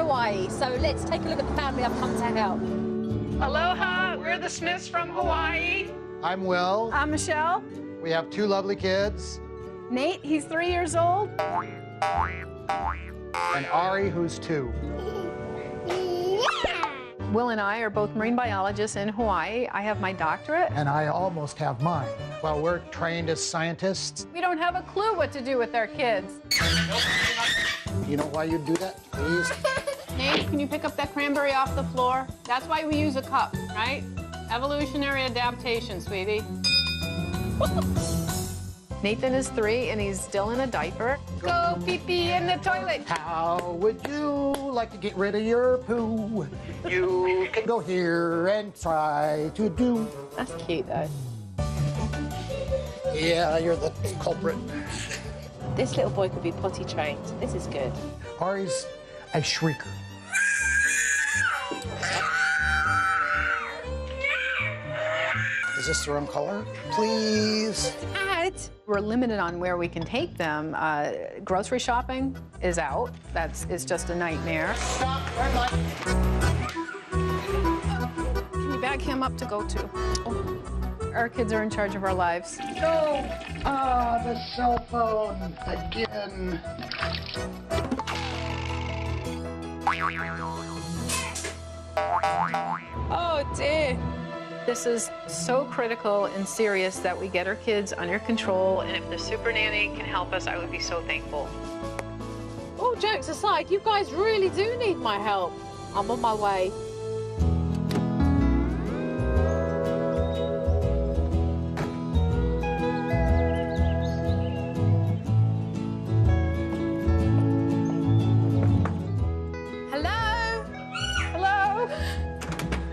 Hawaii. So let's take a look at the family I've come to help. Aloha, we're the Smiths from Hawaii. I'm Will. I'm Michelle. We have 2 lovely kids. Nate, he's 3 years old. And Ari, who's 2. Will and I are both marine biologists in Hawaii. I have my doctorate. And I almost have mine. Well, we're trained as scientists. We don't have a clue what to do with our kids. You know why you do that, please? Nate, can you pick up that cranberry off the floor? That's why we use a cup, right? Evolutionary adaptation, sweetie. Nathan is 3 and he's still in a diaper. Go pee-pee in the toilet. How would you like to get rid of your poo? You can go here and try to do. That's cute, though. Yeah, you're the culprit. This little boy could be potty trained. This is good. Ari's a shrieker. Is this the wrong color? Please. We're limited on where we can take them. Grocery shopping is out. It's just a nightmare. Stop, red light. Can you bag him up to go to? Oh. Our kids are in charge of our lives. No. Ah, the cell phone again. Oh, dear. This is so critical and serious that we get our kids under control, and if the Supernanny can help us, I would be so thankful. All jokes aside, you guys really do need my help. I'm on my way. Hello? Hello?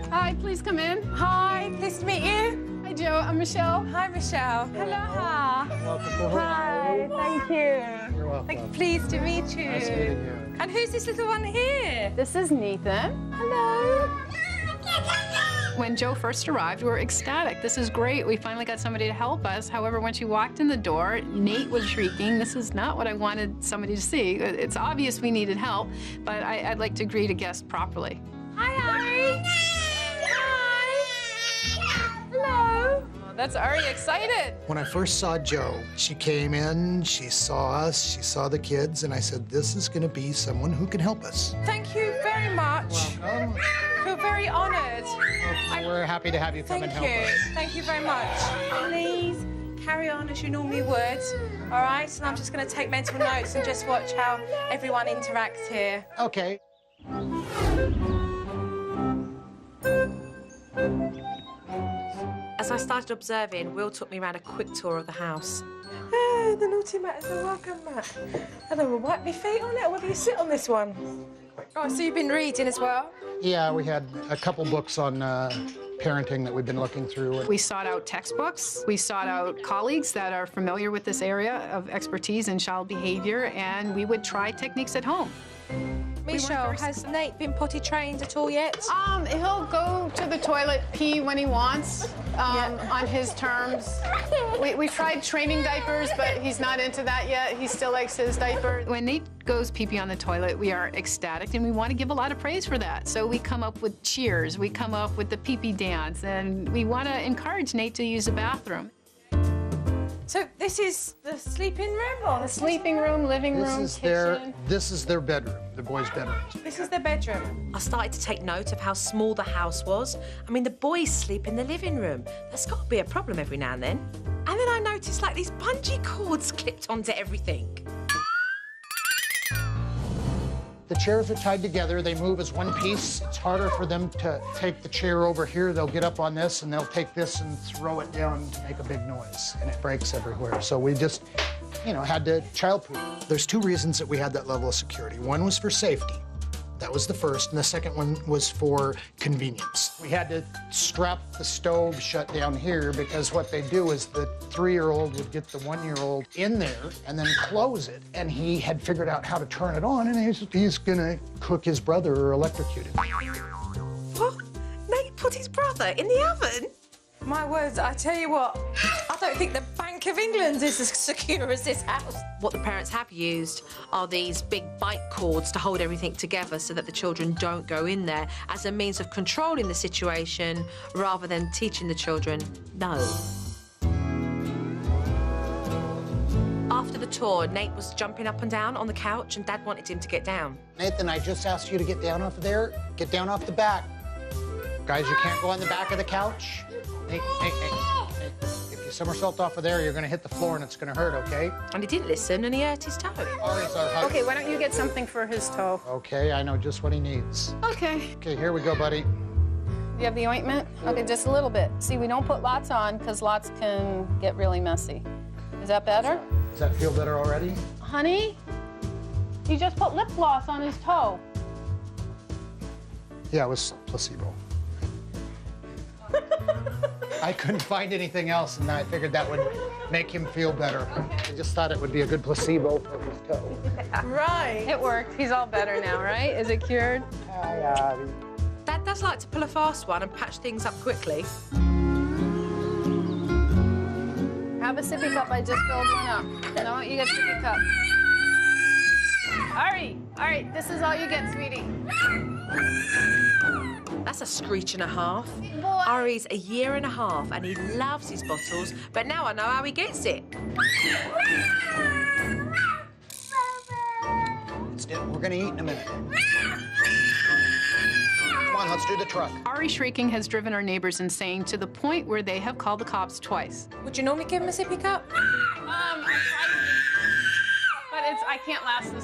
Hi, please come in. Hi, pleased to meet you. Hi, Joe. I'm Michelle. Hi, Michelle. Aloha. Welcome to Hawaii. Hi, thank you. You're welcome. Pleased to meet you. Nice meeting you. And who's this little one here? This is Nathan. Hello. When Joe first arrived, we were ecstatic. This is great. We finally got somebody to help us. However, when she walked in the door, Nate was shrieking. This is not what I wanted somebody to see. It's obvious we needed help, but I'd like to greet a guest properly. Hi, Ari. Hi. Hello. That's Ari excited. When I first saw Joe, she came in, she saw us, she saw the kids, and I said, this is going to be someone who can help us. Thank you very much. Welcome. I feel very honoured. We're happy to have you come and help us. Thank you very much. Please carry on as you normally would. All right? And I'm just going to take mental notes and just watch how everyone interacts here. Okay. As I started observing, Will took me around a quick tour of the house. Ah, the naughty mat is a welcome mat. And I will wipe my feet on it, or whether you sit on this one. Oh, so you've been reading as well? Yeah, we had a couple books on parenting that we've been looking through. We sought out textbooks. We sought out colleagues that are familiar with this area of expertise in child behavior, and we would try techniques at home. Michelle, has Nate been potty trained at all yet? He'll go to the toilet, pee when he wants, on his terms. We tried training diapers, but he's not into that yet. He still likes his diaper. When Nate goes pee-pee on the toilet, we are ecstatic, and we want to give a lot of praise for that. So we come up with cheers, we come up with the pee-pee dance, and we want to encourage Nate to use the bathroom. So this is the sleeping room, or The sleeping room, living room, kitchen. This is their bedroom, the boys' bedroom. This is the bedroom. I started to take note of how small the house was. I mean, the boys sleep in the living room. That's got to be a problem every now and then. And then I noticed, like, these bungee cords clipped onto everything. The chairs are tied together. They move as one piece. It's harder for them to take the chair over here. They'll get up on this, and they'll take this and throw it down to make a big noise, and it breaks everywhere. So we just, had to childproof. There's 2 reasons that we had that level of security. One was for safety. That was the first, and the second one was for convenience. We had to strap the stove shut down here because what they do is the 3-year-old would get the 1-year-old in there and then close it, and he had figured out how to turn it on, and he's gonna cook his brother or electrocute him. What? Nate put his brother in the oven? My words, I tell you what, I don't think the Bank of England is as secure as this house. What the parents have used are these big bite cords to hold everything together so that the children don't go in there as a means of controlling the situation rather than teaching the children no. After the tour, Nate was jumping up and down on the couch and Dad wanted him to get down. Nathan, I just asked you to get down off of there. Get down off the back. Guys, you can't go on the back of the couch. Nate, if you somersault off of there, you're gonna hit the floor and it's gonna hurt, okay? And he didn't listen and he hurt his toe. Ari's our hug. Okay, why don't you get something for his toe? Okay, I know just what he needs. Okay. Okay, here we go, buddy. You have the ointment? Okay, just a little bit. See, we don't put lots on because lots can get really messy. Is that better? Does that feel better already? Honey, you just put lip gloss on his toe. Yeah, it was placebo. I couldn't find anything else, and I figured that would make him feel better. I just thought it would be a good placebo for his toe. Right. It worked. He's all better now, right? Is it cured? Hi, Abby. Dad does like to pull a fast one and patch things up quickly. Have a sippy cup. I just filled one up. No, you get a sippy cup. All right, this is all you get, sweetie. That's a screech and a half. Boy. Ari's a year and a half and he loves his bottles, but now I know how he gets it. We're gonna eat in a minute. Come on, let's do the truck. Ari shrieking has driven our neighbors insane to the point where they have called the cops twice. Would you normally give him a sippy cup? I tried to, but I can't last this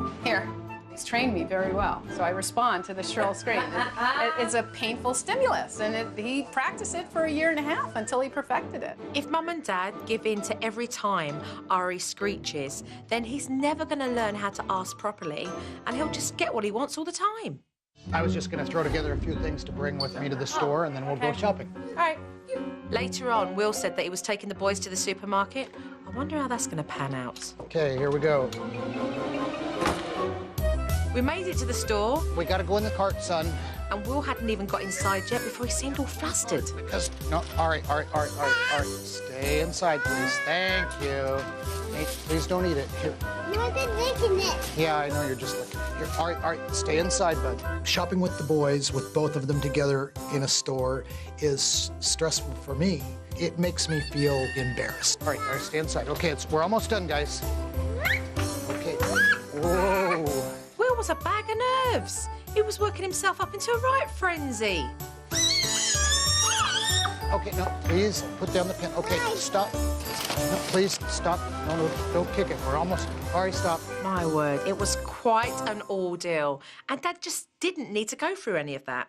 long. Here. He's trained me very well, so I respond to the shrill scream. It's a painful stimulus, and he practiced it for a year and a half until he perfected it. If Mum and Dad give in to every time Ari screeches, then he's never going to learn how to ask properly, and he'll just get what he wants all the time. I was just gonna throw together a few things to bring with me to the store, and then we'll go shopping. All right. Later on, Will said that he was taking the boys to the supermarket. I wonder how that's going to pan out. Okay, here we go. We made it to the store, We gotta go in the cart, son. and Will hadn't even got inside yet before he seemed all flustered. No, all right. Stay inside, please. Thank you. Nate, please don't eat it. Here. No, I've been licking it. Yeah, I know, you're just looking. Here, all right, stay inside, bud. Shopping with the boys, with both of them together in a store, is stressful for me. It makes me feel embarrassed. All right, stay inside. Okay, we're almost done, guys. Okay. Whoa. Will was a bag of nerves. He was working himself up into a right frenzy. Okay, no, please put down the pen. Okay, stop. No, please stop. No, don't kick it. We're almost. All right, stop. My word, it was quite an ordeal. And Dad just didn't need to go through any of that.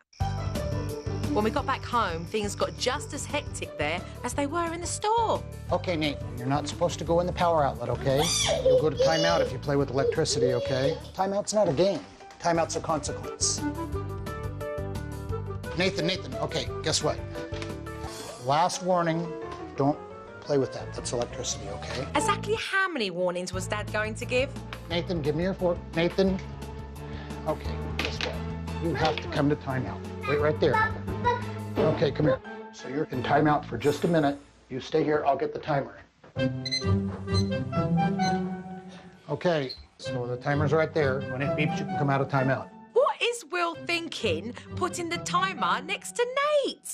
When we got back home, things got just as hectic there as they were in the store. Okay, Nate, you're not supposed to go in the power outlet, okay? You'll go to timeout if you play with electricity, okay? Timeout's not a game. Timeout's a consequence. Nathan, okay, guess what? Last warning, don't play with that. That's electricity, okay? Exactly how many warnings was Dad going to give? Nathan, give me your fork. Nathan. Okay, guess what? You have to come to timeout. Wait right there. Okay, come here. So you're in timeout for just a minute. You stay here, I'll get the timer. Okay, so the timer's right there. When it beeps, you can come out of timeout. What is Will thinking, putting the timer next to Nate?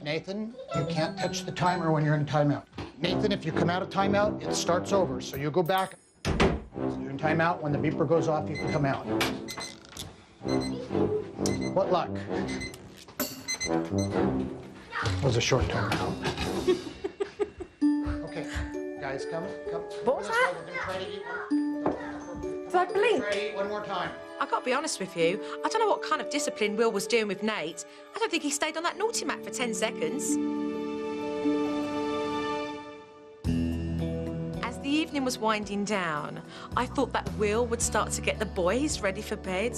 Nathan, you can't touch the timer when you're in timeout. Nathan, if you come out of timeout, it starts over. So you go back. So you're in timeout. When the beeper goes off, you can come out. What luck? It was a short timeout. Okay, guys, come. What was that? Did I blink? Try to eat one more time. I got to be honest with you, I don't know what kind of discipline Will was doing with Nate. I don't think he stayed on that naughty mat for 10 seconds. As the evening was winding down, I thought that Will would start to get the boys ready for bed.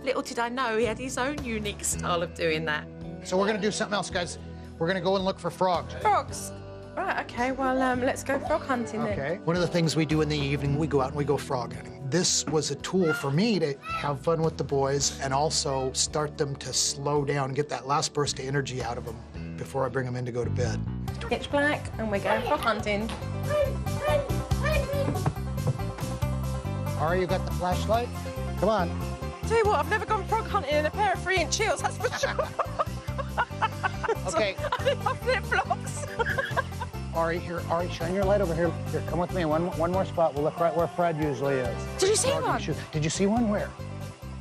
Little did I know he had his own unique style of doing that. So we're gonna do something else, guys. We're gonna go and look for frogs. Frogs. Right, okay, well, let's go frog hunting then. Okay. One of the things we do in the evening, we go out and we go frog hunting. This was a tool for me to have fun with the boys and also start them to slow down, get that last burst of energy out of them before I bring them in to go to bed. Pitch black, and we're going frog hunting. Ari, you got the flashlight? Come on. Tell you what, I've never gone frog hunting in a pair of 3-inch heels, that's for sure. Okay. I think my flip-flops. Ari, here, Ari, shine your light over here. Here, come with me. One more spot. We'll look right where Fred usually is. Did you see Frog in one? shoes. Did you see one? Where?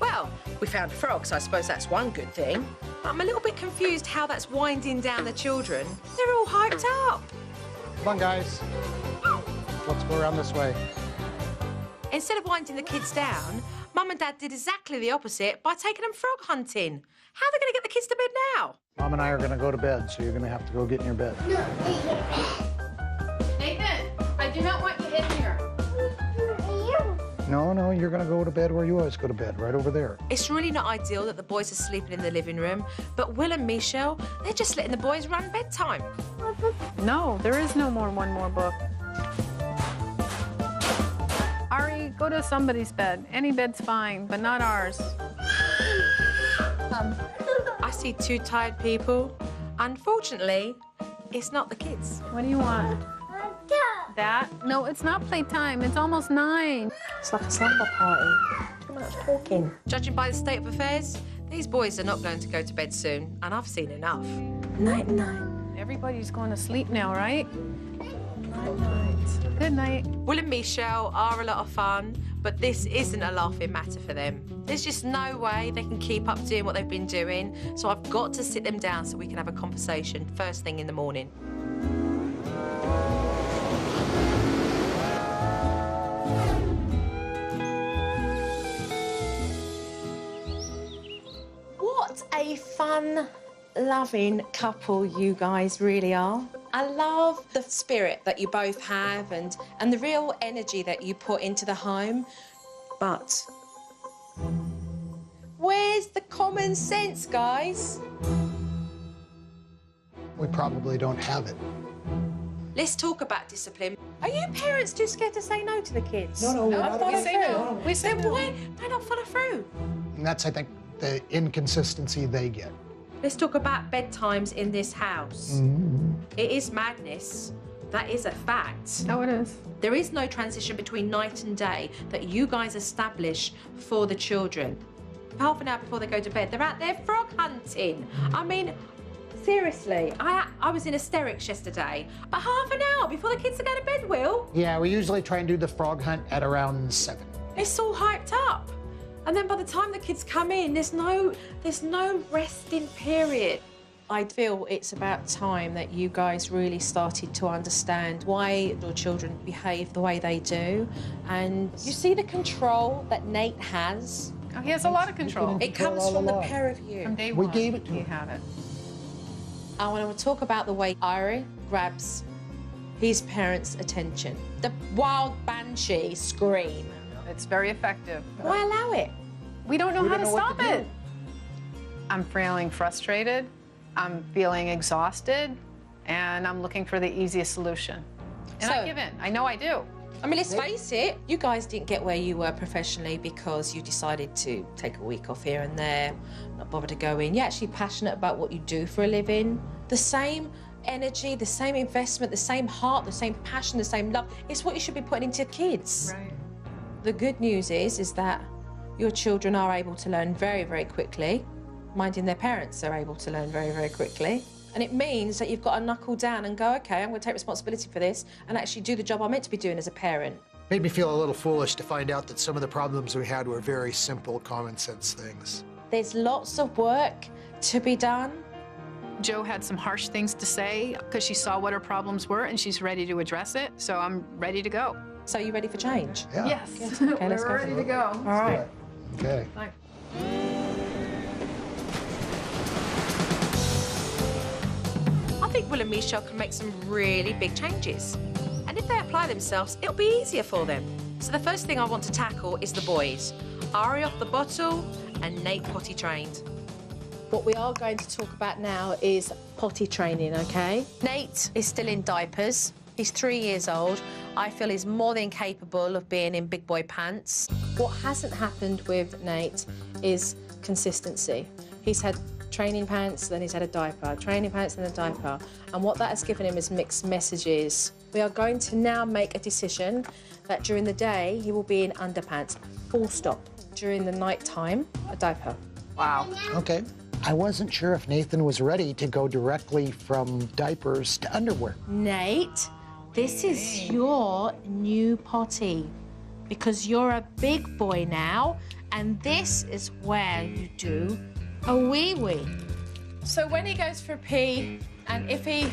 Well, we found a frog, so I suppose that's one good thing. But I'm a little bit confused how that's winding down the children. They're all hyped up. Come on, guys. Let's go around this way. Instead of winding the kids down, Mum and Dad did exactly the opposite by taking them frog hunting. How are they going to get the kids to bed now? Mom and I are going to go to bed, so you're going to have to go get in your bed. Nathan, I do not want you in here. No, you're going to go to bed where you always go to bed, right over there. It's really not ideal that the boys are sleeping in the living room, but Will and Michelle, they're just letting the boys run bedtime. No, there is no more one more book. Ari, go to somebody's bed. Any bed's fine, but not ours. I see two tired people. Unfortunately, it's not the kids. What do you want? That? No, it's not playtime. It's almost 9. It's like a slumber party. Too much talking. Judging by the state of affairs, these boys are not going to go to bed soon, and I've seen enough. Night-night. Everybody's going to sleep now, right? Night-night. Good night. Will and Michelle are a lot of fun, but this isn't a laughing matter for them. There's just no way they can keep up doing what they've been doing, so I've got to sit them down so we can have a conversation first thing in the morning. What a fun, loving couple you guys really are. I love the spirit that you both have and the real energy that you put into the home. But where's the common sense, guys? We probably don't have it. Let's talk about discipline. Are you parents too scared to say no to the kids? No, we're not. We say no. We say Then no. why they not follow through? And that's, I think, the inconsistency they get. Let's talk about bedtimes in this house. It is madness. That is a fact. Oh, it is. There is no transition between night and day that you guys establish for the children. Half an hour before they go to bed, they're out there frog hunting. I mean, seriously, I was in hysterics yesterday. But half an hour before the kids go to bed, Will, Yeah, we usually try and do the frog hunt at around 7. it's all hyped up. And then by the time the kids come in, there's no resting period. I feel it's about time that you guys really started to understand why your children behave the way they do. And you see the control that Nate has. Oh, he has a lot of control. It comes from the pair of From you. day We one, gave it to he him. had it. I want to talk about the way Ari grabs his parents' attention. The wild banshee scream. It's very effective. Why allow it? We don't know We how don't to know what stop to it. do. I'm feeling frustrated. I'm feeling exhausted. And I'm looking for the easiest solution. And I So- give in. I know I do. I mean, let's face it, you guys didn't get where you were professionally because you decided to take a week off here and there, not bother to go in. You're actually passionate about what you do for a living. The same energy, the same investment, the same heart, the same passion, the same love. It's what you should be putting into your kids. Right. The good news is that your children are able to learn very, very quickly. Minding their parents are able to learn very, very quickly. And it means that you've got to knuckle down and go, okay, I'm going to take responsibility for this and actually do the job I'm meant to be doing as a parent. Made me feel a little foolish to find out that some of the problems we had were very simple, common sense things. There's lots of work to be done. Jo had some harsh things to say because she saw what her problems were and she's ready to address it. So I'm ready to go. So you ready for change? Yeah. Yes. Okay, let's go. We're ready to go. All right. Okay. I think Will and Michelle can make some really big changes. And if they apply themselves, it'll be easier for them. So the first thing I want to tackle is the boys. Ari off the bottle and Nate potty trained. What we are going to talk about now is potty training, okay? Nate is still in diapers. He's 3 years old. I feel he's more than capable of being in big boy pants. What hasn't happened with Nate is consistency. He's had training pants, then he's had a diaper, training pants, then a diaper. And what that has given him is mixed messages. We are going to now make a decision that during the day, he will be in underpants, full stop. During the night time, a diaper. Wow. Okay. I wasn't sure if Nathan was ready to go directly from diapers to underwear. Nate, this is your new potty because you're a big boy now, and this is where you do a wee-wee. So when he goes for a pee, and if he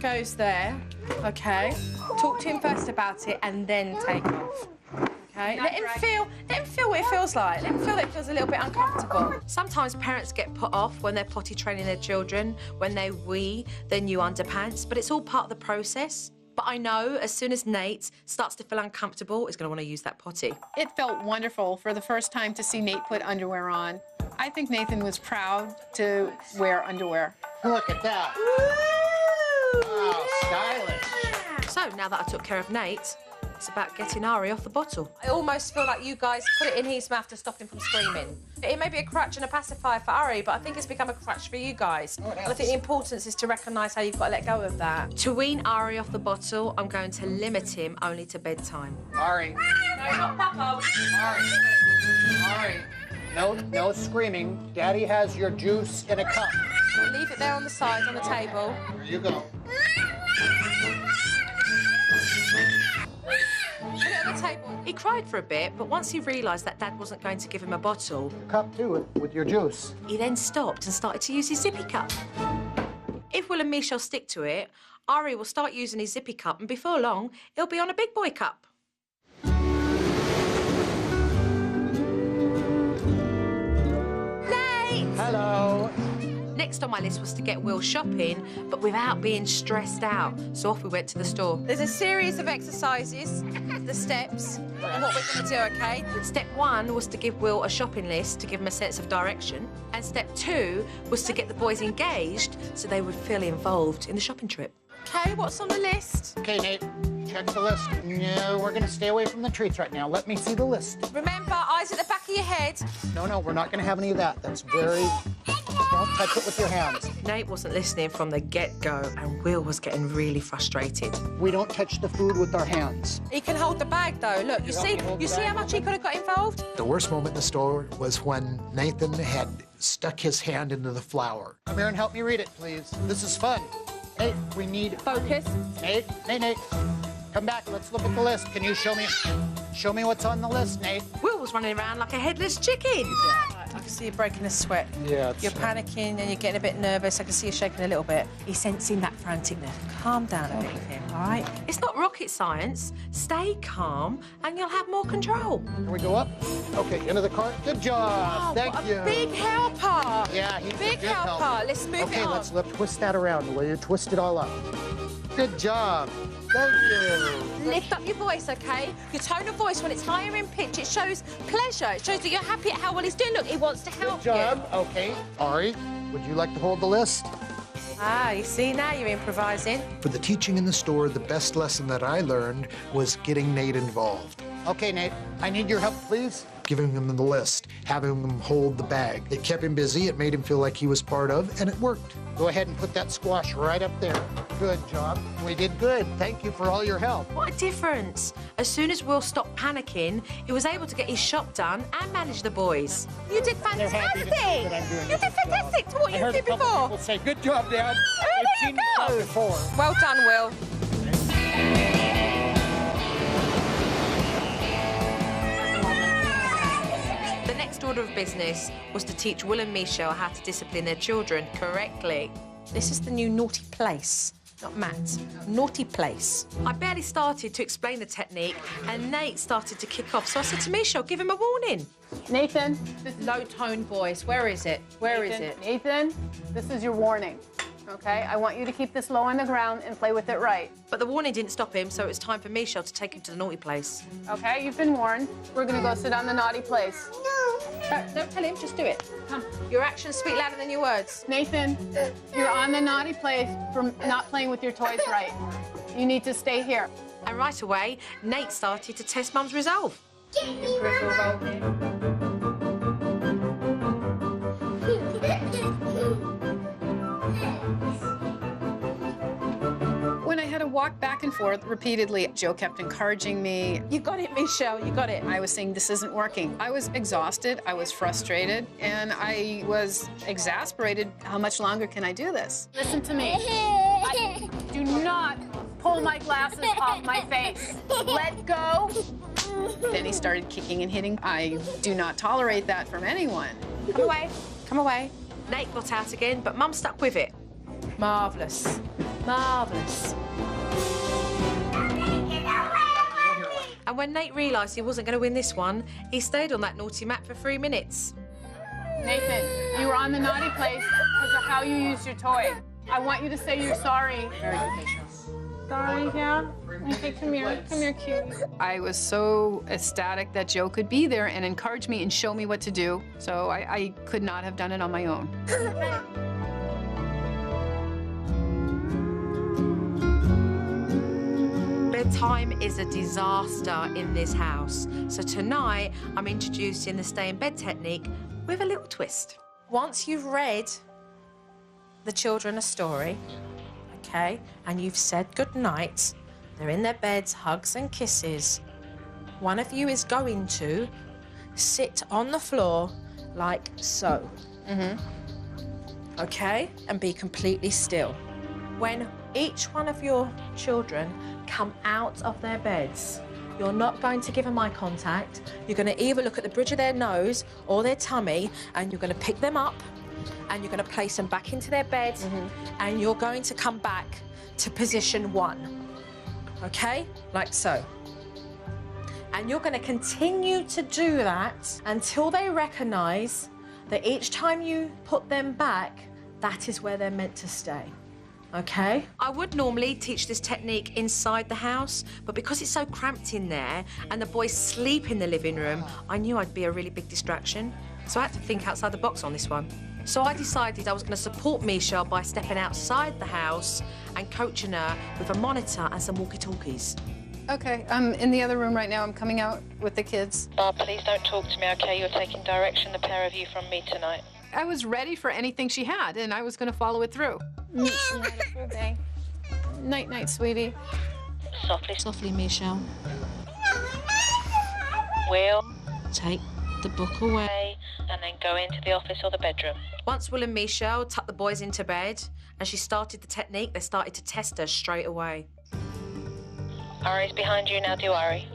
goes there, okay, talk to him first about it and then take off. Okay? Let him feel what it feels like. Let him feel that it feels a little bit uncomfortable. Sometimes parents get put off when they're potty training their children, when they wee their new underpants, but it's all part of the process. But I know as soon as Nate starts to feel uncomfortable, he's going to want to use that potty. It felt wonderful for the first time to see Nate put underwear on. I think Nathan was proud to wear underwear. Look at that. Wow, stylish. So now that I took care of Nate, it's about getting Ari off the bottle. I almost feel like you guys put it in his mouth to stop him from screaming. It may be a crutch and a pacifier for Ari, but I think it's become a crutch for you guys. Oh, and I think the importance is to recognise how you've got to let go of that. To wean Ari off the bottle, I'm going to limit him only to bedtime. Ari. No, not Papa. Ari. No screaming. Daddy has your juice in a cup. Leave it there on the side, on the table. Here you go. Put it on the table. He cried for a bit, but once he realised that Dad wasn't going to give him a bottle, Cup too, with your juice. he then stopped and started to use his zippy cup. If Will and Michelle stick to it, Ari will start using his zippy cup, and before long, he'll be on a big boy cup. Nate! Hello. Next on my list was to get Will shopping, but without being stressed out. So off we went to the store. There's a series of exercises, the steps, and what we're going to do, OK? Step 1 was to give Will a shopping list to give him a sense of direction. And step 2 was to get the boys engaged so they would feel involved in the shopping trip. OK, what's on the list? Okay, Nate, check the list. No, we're going to stay away from the treats right now. Let me see the list. Remember, eyes at the back of your head. No, we're not going to have any of that. That's very... Don't touch it with your hands. Nate wasn't listening from the get-go, and Will was getting really frustrated. We don't touch the food with our hands. He can hold the bag, though. Look, you see how much he could have got involved? The worst moment in the store was when Nathan had stuck his hand into the flour. Come here and help me read it, please. This is fun. Nate, we need... Focus. Nate. Come back, let's look at the list. Can you show me what's on the list, Nate? Will was running around like a headless chicken. I can see you breaking a sweat. Yeah, You're panicking and you're getting a bit nervous. I can see you shaking a little bit. He's sensing that franticness. Calm down a bit with him, all right? It's not rocket science. Stay calm and you'll have more control. Can we go up? Okay, into the cart. Good job. Thank you. What a big helper. Yeah, he's Big a good helper. Let's move okay, it on. let's twist that around, will you? Twist it all up. Good job. Thank you. Lift up your voice, OK? Your tone of voice, when it's higher in pitch, it shows pleasure. It shows that you're happy at how well he's doing. Look, he wants to help Good job. Okay. Ari, would you like to hold the list? Ah, you see, now you're improvising. For the teaching in the store, the best lesson that I learned was getting Nate involved. Okay, Nate. I need your help, please. Giving him the list, having him hold the bag. It kept him busy, it made him feel like he was part of, and it worked. Go ahead and put that squash right up there. Good job. We did good. Thank you for all your help. What a difference. As soon as Will stopped panicking, he was able to get his shop done and manage the boys. You did They're happy to see that I'm doing You a did good job. fantastic to what I you heard did a couple before. people say, good job, Dad. Oh, I've there seen you you go. before. Well done, Will. The next order of business was to teach Will and Michelle how to discipline their children correctly. This is the new naughty place. Not Matt. Naughty place. I barely started to explain the technique, and Nate started to kick off. So I said to Michelle, give him a warning. Nathan, this is Low-tone voice. Where is it? Where is it? Nathan, this is your warning. Okay, I want you to keep this low on the ground and play with it right. But the warning didn't stop him, so it was time for Michelle to take him to the naughty place. Okay, you've been warned. We're gonna go sit on the naughty place. Don't tell him, just do it. Come. Your actions speak louder than your words. Nathan, you're on the naughty place for not playing with your toys right. You need to stay here. And right away, Nate started to test Mum's resolve. Peripheral roll here. When I had to walk back and forth repeatedly, Joe kept encouraging me. You got it, Michelle, you got it. I was saying, this isn't working. I was exhausted, I was frustrated, and I was exasperated. How much longer can I do this? Listen to me. Do not pull my glasses off my face. Let go. Then he started kicking and hitting. I do not tolerate that from anyone. Come away, come away. Nate got out again, but Mum stuck with it. Marvellous, marvellous. And when Nate realised he wasn't going to win this one, he stayed on that naughty mat for 3 minutes. Nathan, you were on the naughty place because of how you used your toy. I want you to say you're sorry. Very good, Michelle. Sorry, yeah? Okay, come here, cutie. I was so ecstatic that Joe could be there and encourage me and show me what to do, so I could not have done it on my own. Bedtime is a disaster in this house. So tonight, I'm introducing the stay in bed technique with a little twist. Once you've read the children a story, okay, and you've said good night, they're in their beds, hugs and kisses, one of you is going to sit on the floor like so. Okay, and be completely still. When each one of your children come out of their beds, you're not going to give them eye contact. You're going to either look at the bridge of their nose or their tummy, and you're going to pick them up and you're going to place them back into their bed, and you're going to come back to position 1. Okay? Like so. And you're going to continue to do that until they recognise that each time you put them back, that is where they're meant to stay. Okay? I would normally teach this technique inside the house, but because it's so cramped in there and the boys sleep in the living room, I knew I'd be a really big distraction. So I had to think outside the box on this one. So I decided I was going to support Michelle by stepping outside the house and coaching her with a monitor and some walkie-talkies. Okay, I'm in the other room right now. I'm coming out with the kids. Barb, please don't talk to me, okay? You're taking direction, the pair of you, from me tonight. I was ready for anything she had, and I was going to follow it through. Okay. Night, night, sweetie. Softly. Softly, Michelle. Will. Take the book away. And then go into the office or the bedroom. Once Will and Michelle tucked the boys into bed and she started the technique, they started to test her straight away. Ari's behind you now, do Ari.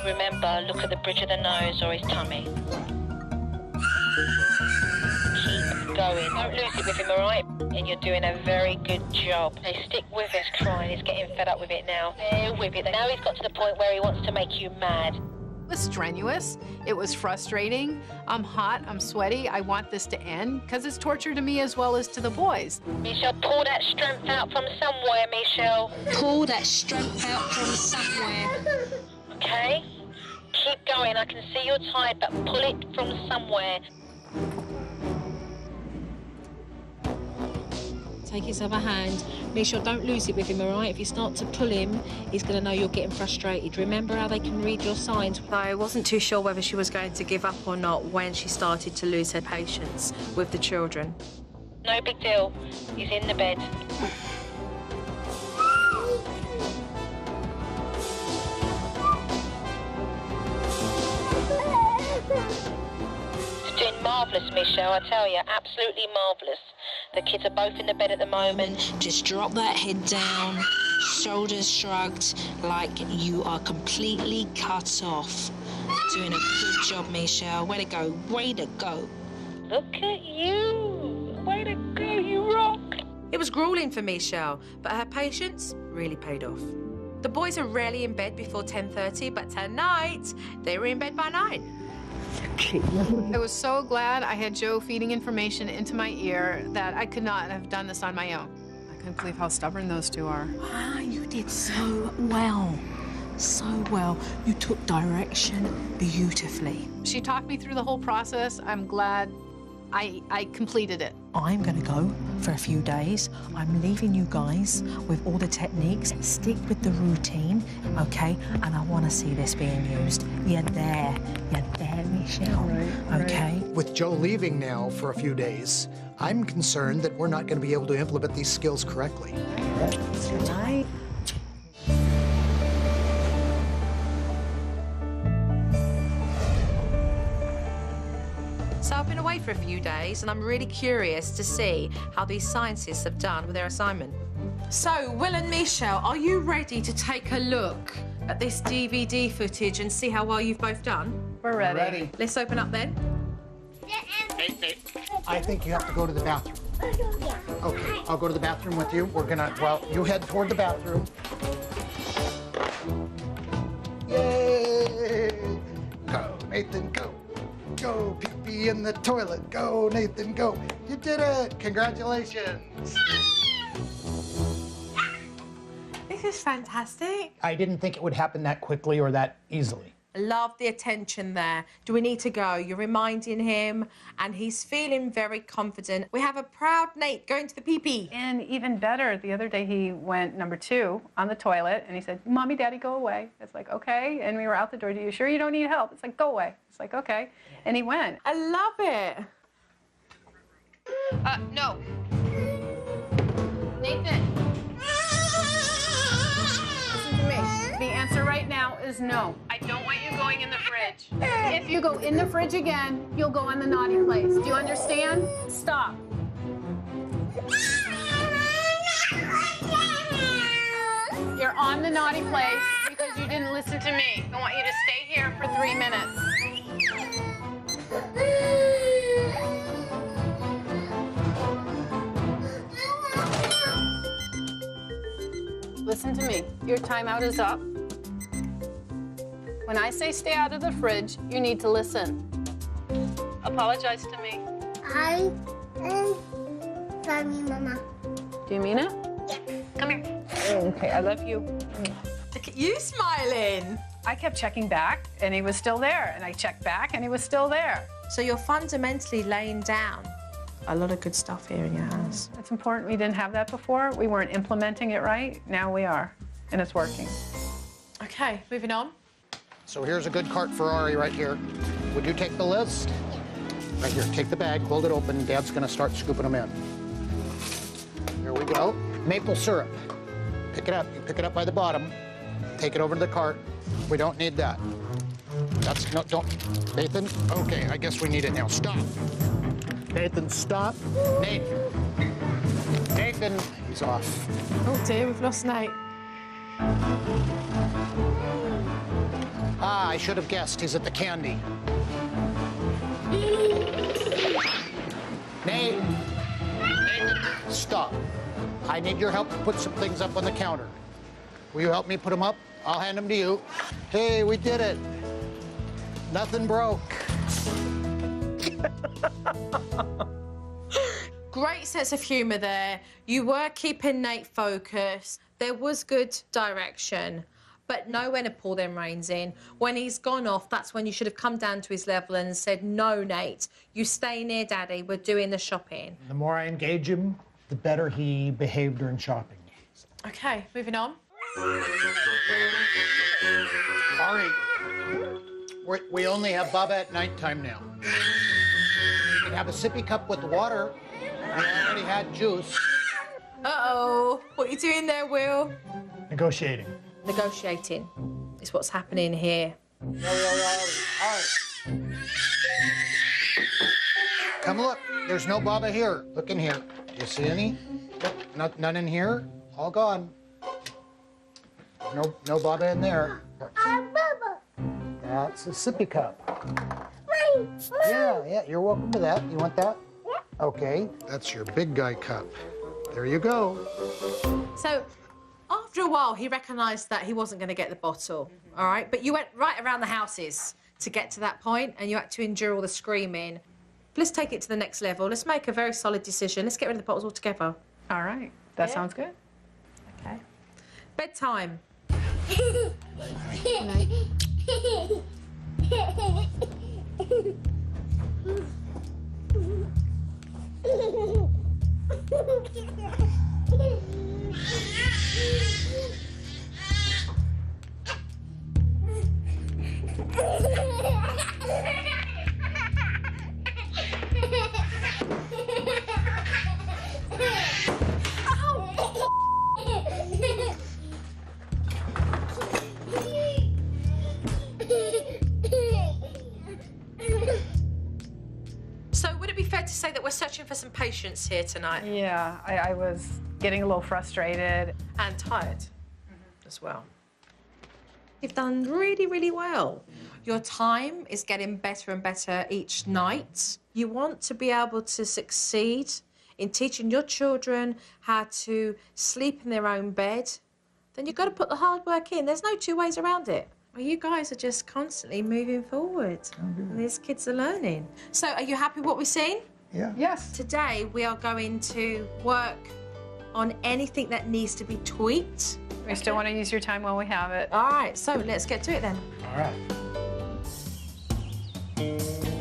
Remember, look at the bridge of the nose or his tummy. Keep going. Don't lose it with him, all right? And you're doing a very good job. Hey, stick with us, crying. He's getting fed up with it now. Bear with it. Now he's got to the point where he wants to make you mad. It was strenuous. It was frustrating. I'm hot. I'm sweaty. I want this to end because it's torture to me as well as to the boys. Michelle, pull that strength out from somewhere, Michelle. Pull that strength out from somewhere. Okay? Keep going. I can see you're tired, but pull it from somewhere. Take his other hand. Michelle, don't lose it with him, all right? If you start to pull him, he's going to know you're getting frustrated. Remember how they can read your signs? I wasn't too sure whether she was going to give up or not when she started to lose her patience with the children. No big deal. He's in the bed. It's doing marvellous, Michelle, I tell you. Absolutely marvellous. The kids are both in the bed at the moment. Just drop that head down, shoulders shrugged, like you are completely cut off. Doing a good job, Michelle. Way to go, way to go. Look at you. Way to go, you rock. It was grueling for Michelle, but her patience really paid off. The boys are rarely in bed before 10:30, but tonight they were in bed by 9. I was so glad I had Joe feeding information into my ear that I could not have done this on my own. I couldn't believe how stubborn those two are. Ah, you did so well. So well. You took direction beautifully. She talked me through the whole process. I'm glad I completed it. I'm going to go for a few days. I'm leaving you guys with all the techniques. Stick with the routine, okay? And I want to see this being used. You're there, Michelle, okay? With Joe leaving now for a few days, I'm concerned that we're not going to be able to implement these skills correctly. Right. So I've been away for a few days and I'm really curious to see how these scientists have done with their assignment. So, Will and Michelle, are you ready to take a look at this DVD footage and see how well you've both done? We're ready. Let's open up then. I think you have to go to the bathroom. Okay, I'll go to the bathroom with you. Well, you head toward the bathroom. Yay! Go, Nathan, go. Go, pee-pee in the toilet. Go, Nathan, go. You did it! Congratulations! This is fantastic. I didn't think it would happen that quickly or that easily. Love the attention there. Do we need to go? You're reminding him, and he's feeling very confident. We have a proud Nate going to the pee-pee. And even better, the other day he went number 2 on the toilet, and he said, Mommy, Daddy, go away. It's like, okay. And we were out the door. Are you sure you don't need help? It's like, go away. It's like, okay. And he went. I love it. No. Nathan. Listen to me. The answer right now is no. I don't want you going in the fridge. If you go in the fridge again, you'll go on the naughty place. Do you understand? Stop. You're on the naughty place because you didn't listen to me. I want you to stay here for 3 minutes. Listen to me. Your timeout is up. When I say stay out of the fridge, you need to listen. Apologize to me. I am sorry, Mama. Do you mean it? Come here. Okay, I love you. Look at you smiling. I kept checking back, and he was still there. And I checked back, and he was still there. So you're fundamentally laying down a lot of good stuff here in your house. It's important. We didn't have that before. We weren't implementing it right. Now we are, and it's working. Okay, moving on. So here's a good cart for Ari right here. Would you take the list? Right here, take the bag, hold it open. Dad's gonna start scooping them in. There we go. Maple syrup. Pick it up. You pick it up by the bottom. Take it over to the cart. We don't need that. That's, no, don't. Nathan? Okay, I guess we need it now. Stop. Nathan, stop. Nathan. Nathan. He's off. Oh dear, we've lost Nate. Ah, I should have guessed. He's at the candy. Nate. Nathan, stop. I need your help to put some things up on the counter. Will you help me put them up? I'll hand them to you. Hey, we did it. Nothing broke. Great sense of humour there. You were keeping Nate focused. There was good direction, but know when to pull them reins in. When he's gone off, that's when you should have come down to his level and said, no, Nate, you stay near Daddy. We're doing the shopping. The more I engage him, the better he behaved during shopping. Okay, moving on. Ari, we only have Baba at nighttime now. You can have a sippy cup with water. We already had juice. Uh-oh. What are you doing there, Will? Negotiating. Negotiating is what's happening here. All right. Come look. There's no Baba here. Look in here. Do you see any? Nope, none in here. All gone. No Baba in there. That's a sippy cup. Yeah, you're welcome to that. You want that? Okay, that's your big guy cup. There you go. So, after a while, he recognised that he wasn't going to get the bottle, all right? But you went right around the houses to get to that point, and you had to endure all the screaming. Let's take it to the next level. Let's make a very solid decision. Let's get rid of the bottles altogether. All right. That sounds good. Okay. Bedtime. So would it be fair to say that we're searching for some patience here tonight? Yeah, I was getting a little frustrated. And tired as well. You've done really, really well. Your time is getting better and better each night. You want to be able to succeed in teaching your children how to sleep in their own bed. Then you've got to put the hard work in. There's no two ways around it. Well, you guys are just constantly moving forward. And these kids are learning. So are you happy with what we've seen? Yeah. Yes. Today, we are going to work on anything that needs to be tweaked. We still want to use your time while we have it. All right, so let's get to it then. All right.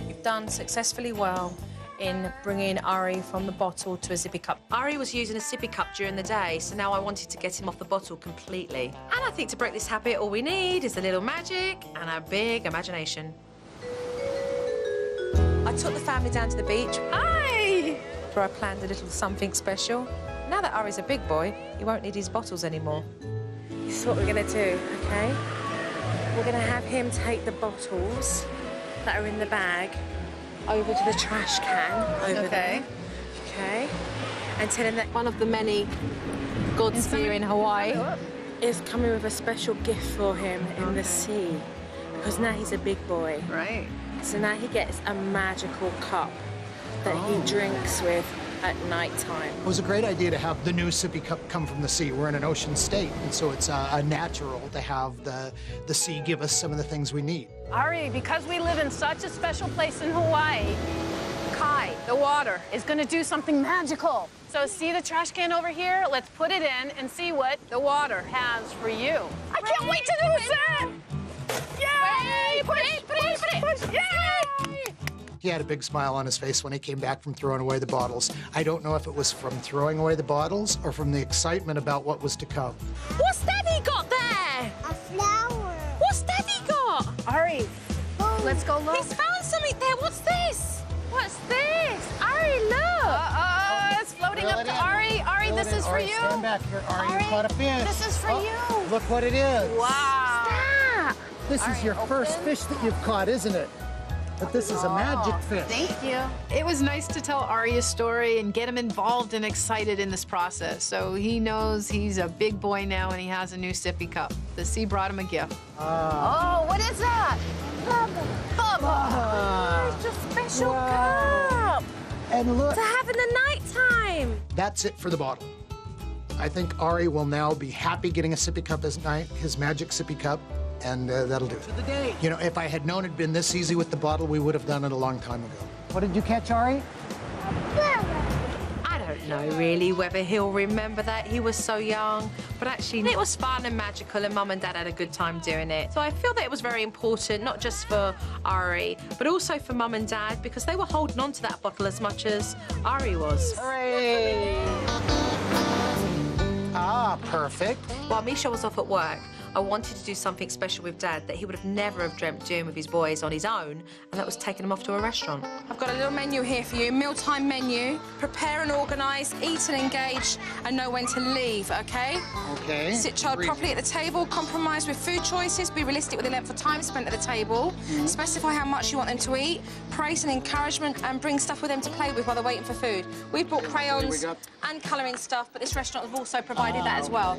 You've done successfully well in bringing Ari from the bottle to a sippy cup. Ari was using a sippy cup during the day, so now I wanted to get him off the bottle completely. And I think to break this habit, all we need is a little magic and a big imagination. I took the family down to the beach. Hi! Where I planned a little something special. Now that Ari's a big boy, he won't need his bottles anymore. This is what we're gonna do, okay? We're gonna have him take the bottles that are in the bag over to the trash can over there. Okay. And tell him that one of the many gods here in Hawaii is coming with a special gift for him in the sea. Because now he's a big boy. Right. So now he gets a magical cup that he drinks with at night time. It was a great idea to have the new sippy cup come from the sea. We're in an ocean state, and so it's natural to have the sea give us some of the things we need. Ari, because we live in such a special place in Hawaii, Kai, the water, is gonna do something magical. So see the trash can over here? Let's put it in and see what the water has for you. I can't wait to do this! Yay! Put it! Yay! He had a big smile on his face when he came back from throwing away the bottles. I don't know if it was from throwing away the bottles or from the excitement about what was to come. What's Daddy got there? A flower. What's Daddy got? Ari, let's go look. He's found something there. What's this? What's this? Ari, look. It's floating up to Ari. Ari, this is for you. Stand back here, Ari. You caught a fish. This is for you. Look what it is. Wow. This is your first fish that you've caught, isn't it? But this is a magic fish. Thank you. It was nice to tell Ari a story and get him involved and excited in this process. So he knows he's a big boy now and he has a new sippy cup. The sea brought him a gift. Oh, what is that? Bubba. It's a special cup And look, to have in the nighttime. that's it for the bottle. I think Ari will now be happy getting a sippy cup this night, his magic sippy cup, and that'll do it. For the day. You know, if I had known it'd been this easy with the bottle, we would have done it a long time ago. What did you catch, Ari? I don't know really whether he'll remember that. He was so young. But actually, it was fun and magical, and Mum and Dad had a good time doing it. So I feel that it was very important, not just for Ari, but also for Mum and Dad, because they were holding on to that bottle as much as Ari was. Hooray! Ah, perfect. While Misha was off at work, I wanted to do something special with Dad that he would have never have dreamt doing with his boys on his own, and that was taking him off to a restaurant. I've got a little menu here for you, mealtime menu. Prepare and organise, eat and engage, and know when to leave, okay? Okay. Sit child properly at the table, compromise with food choices, be realistic with the length of time spent at the table, specify how much you want them to eat, praise and encouragement, and bring stuff with them to play with while they're waiting for food. We've brought crayons and colouring stuff, but this restaurant has also provided that as well.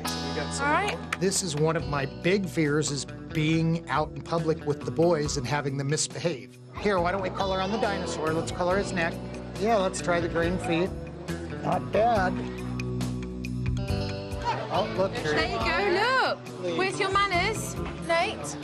All right? This is one of my big fears, is being out in public with the boys and having them misbehave. Here, why don't we color on the dinosaur? Let's color his neck. Yeah, let's try the green feet. Not bad. Oh, look here. There you go, look. Where's your manners, Nate?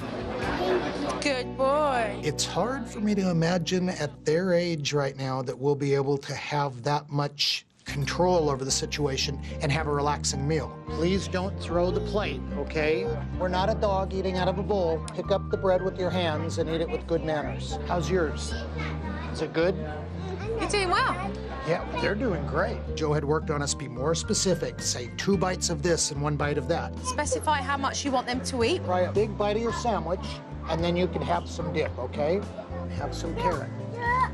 Good boy. It's hard for me to imagine at their age right now that we'll be able to have that much control over the situation and have a relaxing meal. Please don't throw the plate, okay? We're not a dog eating out of a bowl. Pick up the bread with your hands and eat it with good manners. How's yours? Is it good? You're doing well. Yeah, they're doing great. Joe had worked on us be more specific, say 2 bites of this and 1 bite of that. Specify how much you want them to eat. Try a big bite of your sandwich and then you can have some dip, okay? Have some carrot.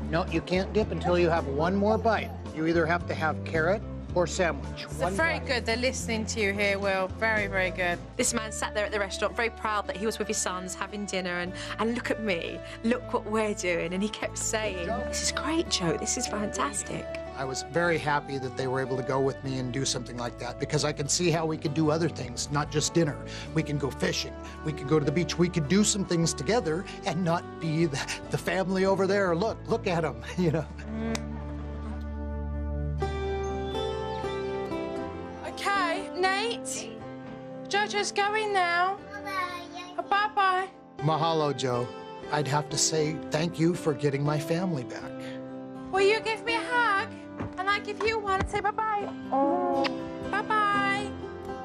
No, you can't dip until you have one more bite. You either have to have carrot or sandwich. They're very good. They're listening to you here, Will. Very, very good. This man sat there at the restaurant, very proud that he was with his sons having dinner, and look at me, look what we're doing. And he kept saying, this is great, Joe, this is fantastic. I was very happy that they were able to go with me and do something like that because I can see how we could do other things, not just dinner. We can go fishing, we could go to the beach, we could do some things together and not be the family over there. Look at them, you know. Okay, Nate. Jojo's going now. Bye-bye. Mahalo, Joe. I'd have to say thank you for getting my family back. Will you give me a hug? And I give you one and say bye-bye. Oh, bye-bye.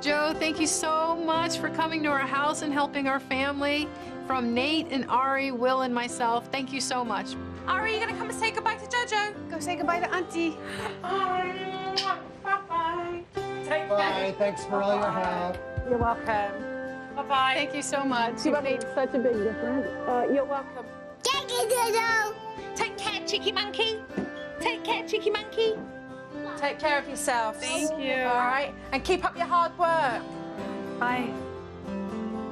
Joe, thank you so much for coming to our house and helping our family. From Nate and Ari, Will, and myself, thank you so much. Ari, you gonna come and say goodbye to Jojo? Go say goodbye to Auntie. Bye-bye. Take Bye, care. thanks for all your help. You're welcome. Bye-bye. Thank you so much. You made such a big difference. You're welcome. Take care, Cheeky Monkey. Take care, Cheeky Monkey. Take care of yourselves. Thank you. All right? And keep up your hard work. Bye.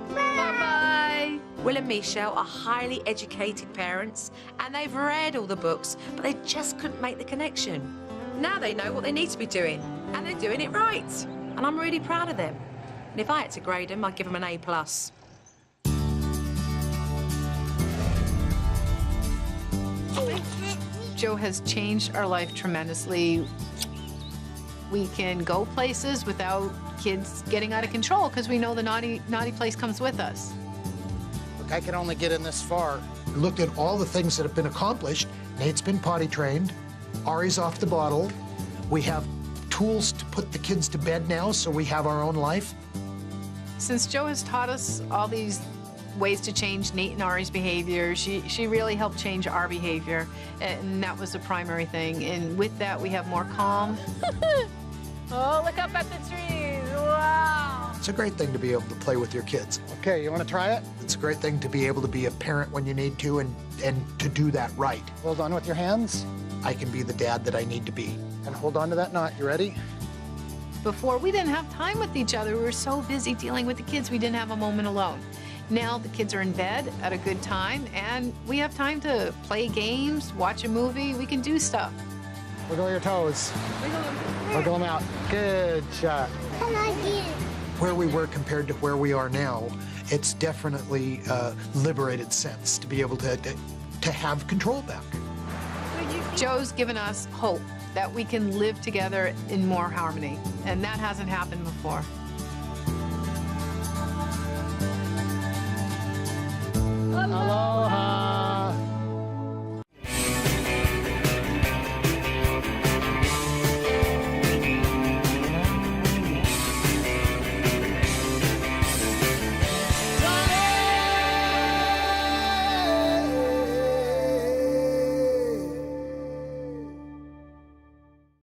Bye-bye. Will and Michelle are highly educated parents, and they've read all the books, but they just couldn't make the connection. Now they know what they need to be doing, and they're doing it right. And I'm really proud of them. And if I had to grade them, I'd give them an A+. Joe has changed our life tremendously. We can go places without kids getting out of control because we know the naughty place comes with us. Look, I can only get in this far. Looked at all the things that have been accomplished. Nate's been potty trained. Ari's off the bottle. We have tools to put the kids to bed now, so we have our own life. Since Joe has taught us all these ways to change Nate and Ari's behavior, she really helped change our behavior, and that was the primary thing. And with that, we have more calm. Oh, look up at the trees. Wow. It's a great thing to be able to play with your kids. Okay, you want to try it? It's a great thing to be able to be a parent when you need to and to do that right. Hold on with your hands I can be the dad that I need to be. and hold on to that knot. You ready? Before, we didn't have time with each other. We were so busy dealing with the kids, we didn't have a moment alone. Now the kids are in bed at a good time, and we have time to play games, watch a movie. We can do stuff. Wiggle your toes. Wiggle them out. Good job. Where we were compared to where we are now, it's definitely a liberated sense to be able to have control back. Joe's given us hope that we can live together in more harmony, and that hasn't happened before. Aloha.